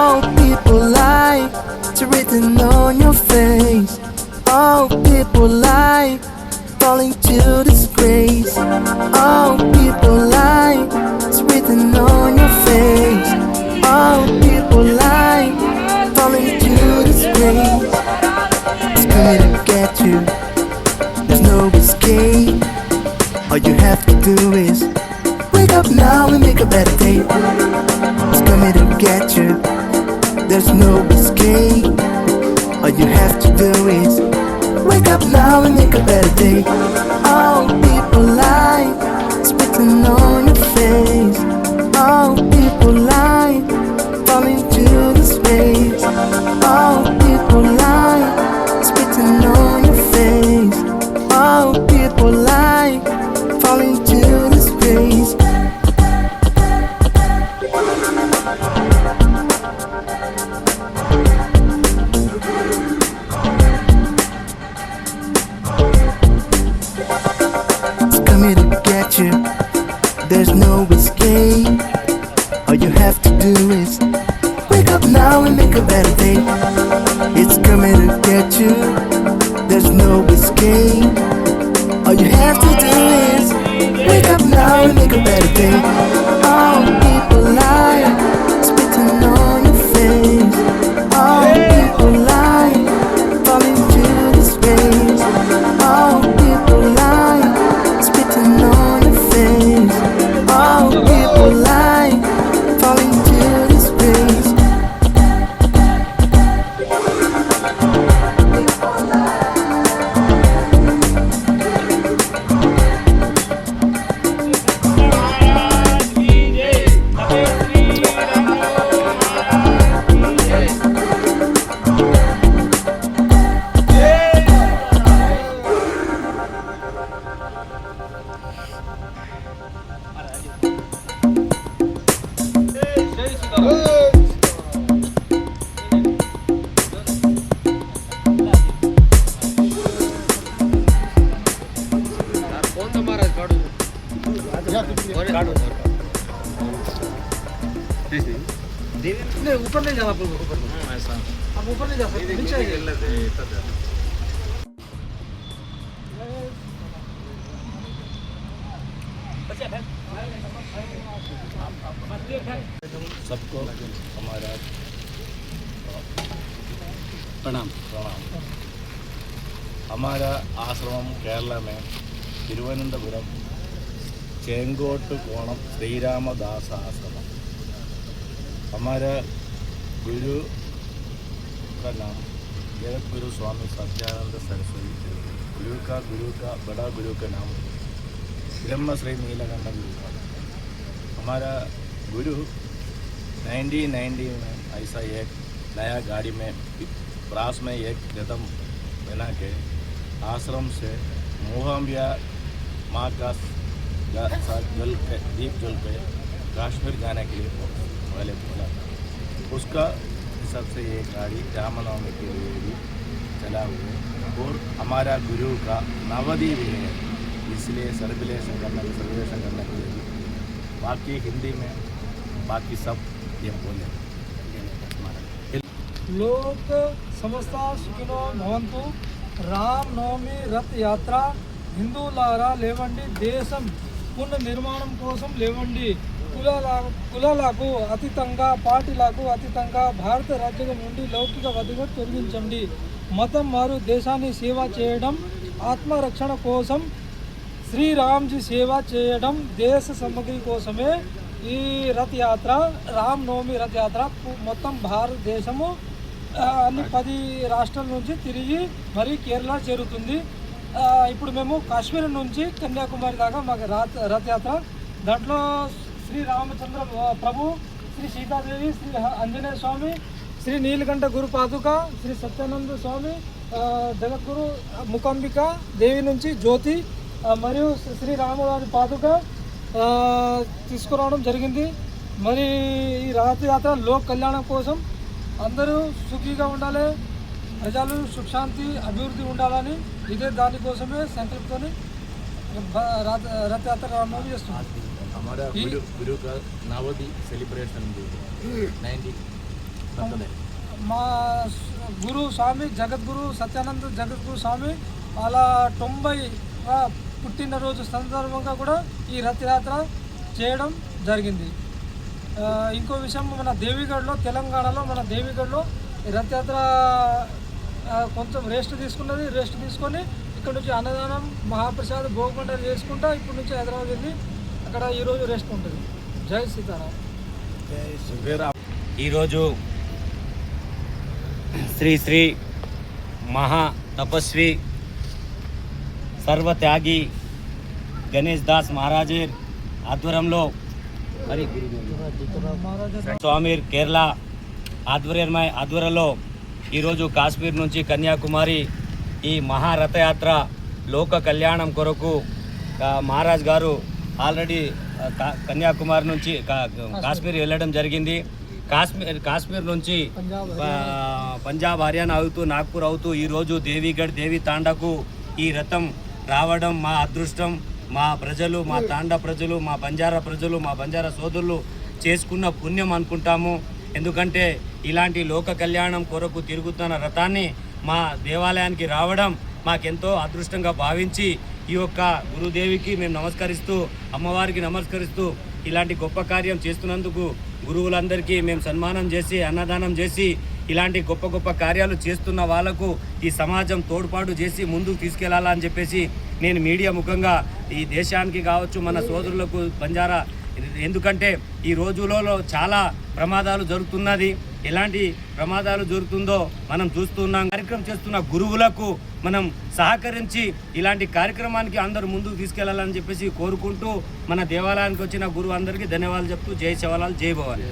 All people lie, it's written on your face. All people lie, falling to disgrace. All people lie, it's written on your face. All people lie, falling to disgrace. It's coming to get you, there's no escape. All you have to do is wake up now and make a better day. It's coming to get you, there's no escape. All you have to do is wake up now and make a better day. All people lie, it's written on your face. All people lie, falling to disgrace. All people lie, it's written on your face. All people lie, falling to disgrace. There's no escape. All you have to do is wake up now and make a better day. It's coming to get you, there's no escape. All you have to do is wake up now and make a better day. All people lie, it's written on your face. All people lie, falling to disgrace. All people lie, it's written on your face. All people lie, falling to disgrace. नहीं ऊपर नहीं जाना ऊपर ऐसा अब ऊपर नहीं जा सकते नीचे सबको हमारा प्रणाम। हमारा आश्रम केरला में तिरुवनंतपुरम चेंगोट्टुकोणम श्रीरामदास आश्रम। हमारा गुरु का नाम जगत गुरु स्वामी सत्यानंद सरस्वती। गुरु का बड़ा गुरु का नाम ब्रह्मश्री नीलकंठ गुरु का। हमारा गुरु 1990 में ऐसा एक नया गाड़ी में प्रास में एक रथम बना के आश्रम से मोहम्बिया माँ का साथ जल के दीप जल पे कश्मीर जाने के लिए पहले बोला था। उसका हिसाब से ये गाड़ी रामनवमी के लिए भी चला हुआ है। और हमारा गुरु का नवदी भी है, इसलिए सर्कुलेशन करने के लिए भी बाकी हिंदी में बाकी सब ये बोले। लोक समस्ता सुखिनो भवन्तु। राम नवमी रथ यात्रा హిందువులారా లేవండి, దేశం పునర్నిర్మాణం కోసం లేవండి. కులాలకు అతీతంగా, పార్టీలకు అతీతంగా భారత రాజ్యాంగం నుండి లౌకిక వదిగా తొలగించండి. మతం మారు దేశాన్ని సేవ చేయడం, ఆత్మరక్షణ కోసం శ్రీరామ్జీ సేవ చేయడం, దేశ సమగ్రి కోసమే ఈ రథయాత్ర, రామ్ నవమి రథయాత్ర మొత్తం భారతదేశము అన్ని 10 రాష్ట్రాల నుంచి తిరిగి మరి కేరళ చేరుతుంది. ఇప్పుడు మేము కాశ్మీర్ నుంచి కన్యాకుమారి దాకా మాకు రథయాత్ర. దాంట్లో శ్రీ రామచంద్ర ప్రభు, శ్రీ సీతాదేవి, శ్రీ ఆంజనేయ స్వామి, శ్రీ నీలకంఠ గురు పాదుక, శ్రీ సత్యానంద స్వామి, జగద్గురు ముకంబిక దేవి నుంచి జ్యోతి మరియు శ్రీ రామవారి పాదుక తీసుకురావడం జరిగింది. మరి ఈ రథయాత్ర లోక్ కళ్యాణం కోసం అందరూ సుఖీగా ఉండాలి, ప్రజలు సుఖశాంతి అభివృద్ధి ఉండాలని ఇదే దానికోసమే సంకల్పంతో రథయాత్ర రామనవమి చేస్తున్నాం. हमारा गुरु का नवदी सेलिब्रेशन भी 90 మా గురు స్వామి జగద్గురు సత్యానంద జగద్గురు స్వామి వాళ్ళ 90వ పుట్టినరోజు సందర్భంగా కూడా ఈ రథయాత్ర చేయడం జరిగింది. ఇంకో విషయం, మన దేవిగఢ్లో, తెలంగాణలో మన దేవిగఢ్లో ఈ రథయాత్ర కొంచెం రెస్ట్ తీసుకున్నది. రెస్ట్ తీసుకొని ఇక్కడ నుంచి అన్నదానం, మహాప్రసాద్, భోగమండలి చేసుకుంటా ఇప్పుడు నుంచి హైదరాబాద్ వెళ్ళి అక్కడ ఈరోజు రెస్ట్ ఉంటుంది. జై సీతారాం. ఈరోజు శ్రీ శ్రీ మహా తపస్వి సర్వత్యాగి గణేష్ దాస్ మహారాజర్ ఆధ్వర్యంలో మరి స్వామి కేరళ ఆధ్వర్యంలో ఈరోజు కాశ్మీర్ నుంచి కన్యాకుమారి ఈ మహారథయాత్ర లోక కళ్యాణం కొరకు మహారాజ్ గారు ఆల్రెడీ కన్యాకుమారి నుంచి కాశ్మీర్ వెళ్ళడం జరిగింది. కాశ్మీర్ నుంచి పంజాబ్, హర్యానా అవుతూ నాగ్పూర్ అవుతూ ఈరోజు దేవిగఢ్, దేవి తాండాకు ఈ రథం రావడం మా అదృష్టం. మా ప్రజలు, మా తాండా ప్రజలు, మా బంజారా ప్రజలు, మా బంజారా సోదరులు చేసుకున్న పుణ్యం అనుకుంటాము. ఎందుకంటే ఇలాంటి లోక కళ్యాణం కొరకు తిరుగుతున్న రథాన్ని మా దేవాలయానికి రావడం మాకెంతో అదృష్టంగా భావించి ఈ యొక్క గురుదేవికి మేము నమస్కరిస్తూ, అమ్మవారికి నమస్కరిస్తూ ఇలాంటి గొప్ప కార్యం చేస్తున్నందుకు గురువులందరికీ మేము సన్మానం చేసి, అన్నదానం చేసి, ఇలాంటి గొప్ప గొప్ప కార్యాలు చేస్తున్న వాళ్ళకు ఈ సమాజం తోడ్పాటు చేసి ముందుకు తీసుకెళ్లాలని చెప్పేసి నేను మీడియా ముఖంగా ఈ దేశానికి కావచ్చు, మన సోదరులకు బంజారా, ఎందుకంటే ఈ రోజులలో చాలా ప్రమాదాలు జరుగుతున్నది. ఎలాంటి ప్రమాదాలు జరుగుతుందో మనం చూస్తున్నాం. కార్యక్రమం చేస్తున్న గురువులకు మనం సహకరించి ఇలాంటి కార్యక్రమానికి అందరూ ముందుకు తీసుకెళ్లాలని చెప్పేసి కోరుకుంటూ మన దేవాలయానికి వచ్చిన గురువు అందరికీ ధన్యవాదాలు చెప్తూ జై శివలాల్, జై భవాని.